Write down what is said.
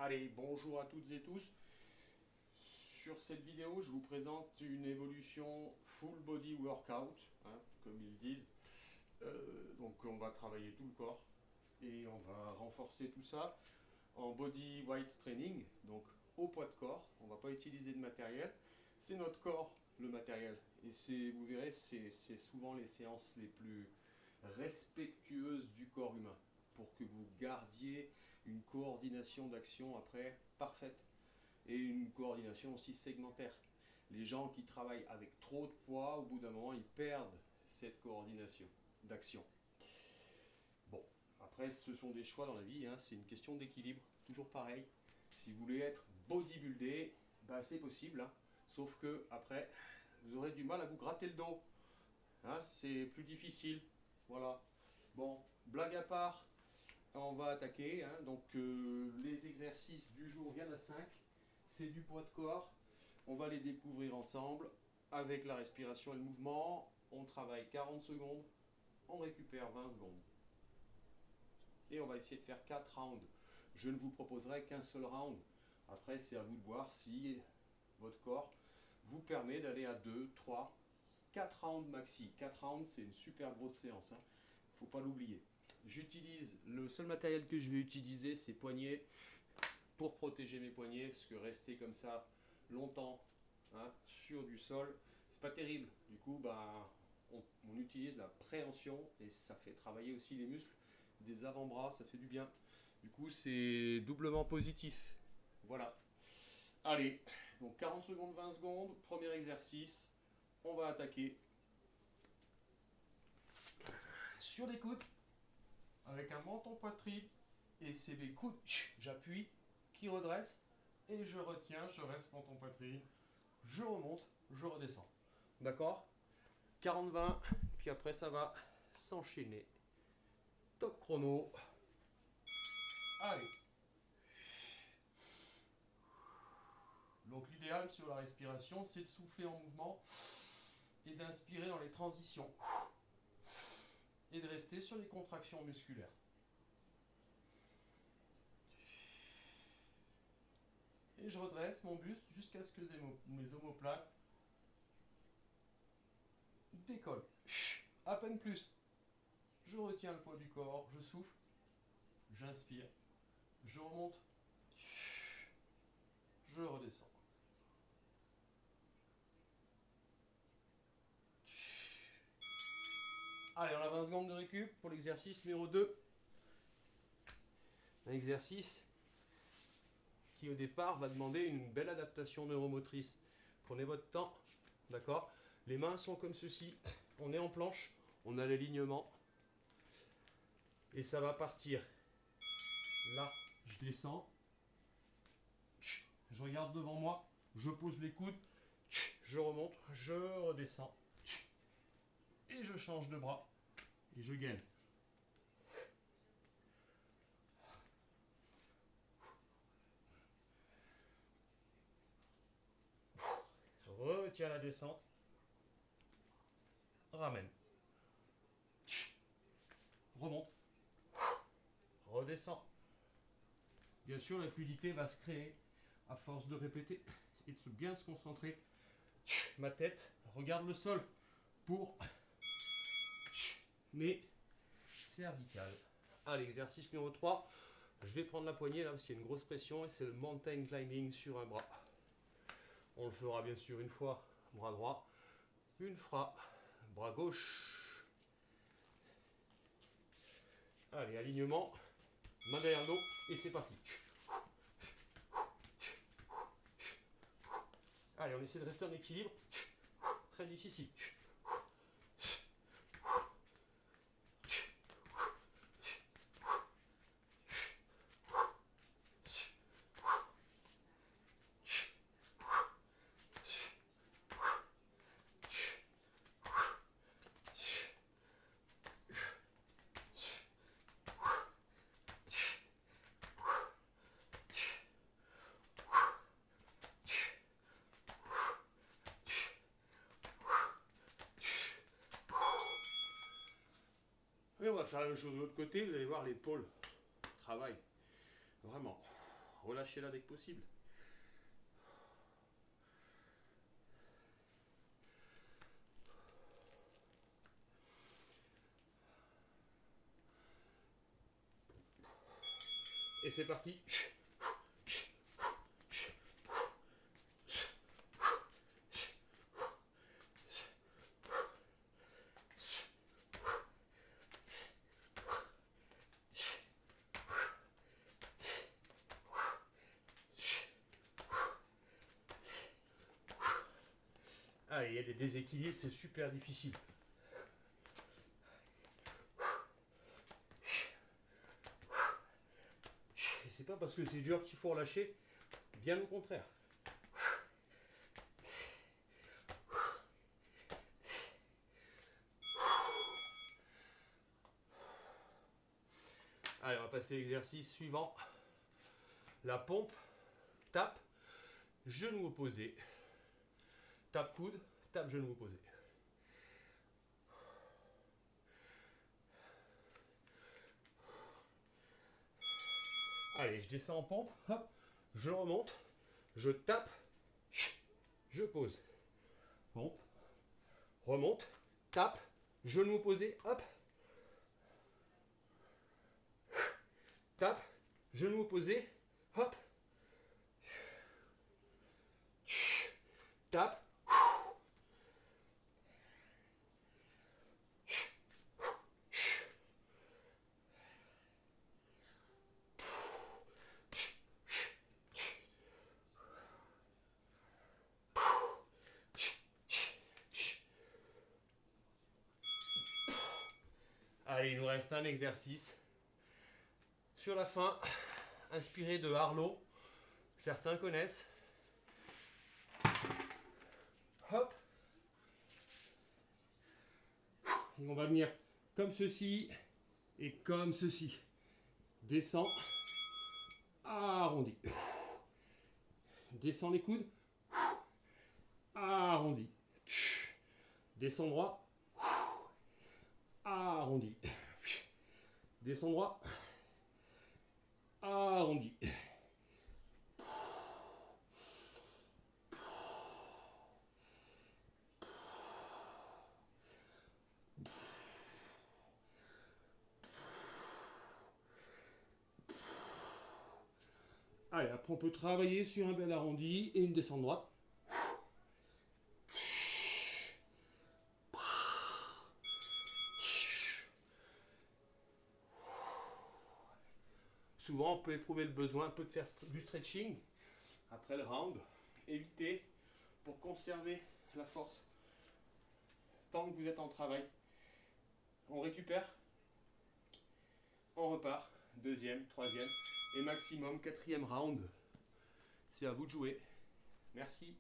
Allez, bonjour à toutes et tous. Sur cette vidéo, je vous présente une évolution full body workout, comme ils disent. Donc on va travailler tout le corps et on va renforcer tout ça en body weight training, donc au poids de corps. On ne va pas utiliser de matériel. C'est notre corps le matériel. Et vous verrez, c'est souvent les séances les plus respectueuses du corps humain pour que vous gardiez une coordination d'action après parfaite et une coordination aussi segmentaire. Les gens qui travaillent avec trop de poids, au bout d'un moment, ils perdent cette coordination d'action. Bon, après, ce sont des choix dans la vie, c'est une question d'équilibre, toujours pareil. Si vous voulez être bodybuildé, c'est possible, sauf que après, vous aurez du mal à vous gratter le dos. C'est plus difficile. Voilà. Bon, blague à part, on va attaquer. Donc, les exercices du jour, il y en a 5. C'est du poids de corps. On va les découvrir ensemble avec la respiration et le mouvement. On travaille 40 secondes. On récupère 20 secondes. Et on va essayer de faire 4 rounds. Je ne vous proposerai qu'un seul round. Après, c'est à vous de voir si votre corps vous permet d'aller à 2, 3, 4 rounds maxi. 4 rounds, c'est une super grosse séance. Il ne faut pas l'oublier. J'utilise, le seul matériel que je vais utiliser, c'est poignets pour protéger mes poignets, parce que rester comme ça longtemps sur du sol, c'est pas terrible. Du coup, on utilise la préhension et ça fait travailler aussi les muscles des avant-bras, ça fait du bien. Du coup, c'est doublement positif. Voilà. Allez, donc 40 secondes, 20 secondes, premier exercice. On va attaquer sur les coudes avec un menton poitrine et c'est les coudes, j'appuie, qui redresse et je retiens, je reste menton poitrine, je remonte, je redescends. D'accord? 40-20, puis après ça va s'enchaîner. Top chrono. Allez. Donc l'idéal sur la respiration, c'est de souffler en mouvement et d'inspirer dans les transitions. Et de rester sur les contractions musculaires. Et je redresse mon buste jusqu'à ce que mes omoplates décollent. À peine plus. Je retiens le poids du corps, je souffle, j'inspire, je remonte, je redescends. Allez, on a 20 secondes de récup pour l'exercice numéro 2. Un exercice qui au départ va demander une belle adaptation neuromotrice. Prenez votre temps, d'accord? Les mains sont comme ceci, on est en planche, on a l'alignement et ça va partir. Là, je descends, je regarde devant moi, je pose les coudes, je remonte, je redescends et je change de bras et je gaine. Retiens la descente, ramène, remonte, redescend. Bien sûr, la fluidité va se créer à force de répéter et de bien se concentrer. Ma tête regarde le sol pour mes cervicales. Allez, exercice numéro 3. Je vais prendre la poignée là parce qu'il y a une grosse pression et c'est le mountain climbing sur un bras. On le fera bien sûr une fois, bras droit, une fois, bras gauche. Allez, alignement, main derrière le dos et c'est parti. Allez, on essaie de rester en équilibre. Très difficile. Et on va faire la même chose de l'autre côté, vous allez voir l'épaule travaille. Vraiment. relâchez-la dès que possible. Et c'est parti. Ah, il y a des déséquilibres, c'est super difficile. Et c'est pas parce que c'est dur qu'il faut relâcher, bien au contraire. Allez, on va passer à l'exercice suivant. La pompe, tape, genou opposé. Tape coude, tape genou opposé. Allez, je descends en pompe, hop, je remonte, je tape, je pose. Pompe, remonte, tape, genou opposé, hop. Tape, genou opposé, hop. Tape. Allez, il nous reste un exercice. Sur la fin, inspiré de Harlow, certains connaissent. Hop. Et on va venir comme ceci et comme ceci. Descend, arrondi. Descend les coudes, arrondi. Descend droit, arrondi. Descend droit, arrondi. Allez, après on peut travailler sur un bel arrondi et une descente droite. Souvent, on peut éprouver le besoin un peu de faire du stretching après le round. Évitez pour conserver la force tant que vous êtes en travail. On récupère, on repart, deuxième, troisième et maximum quatrième round. C'est à vous de jouer. Merci.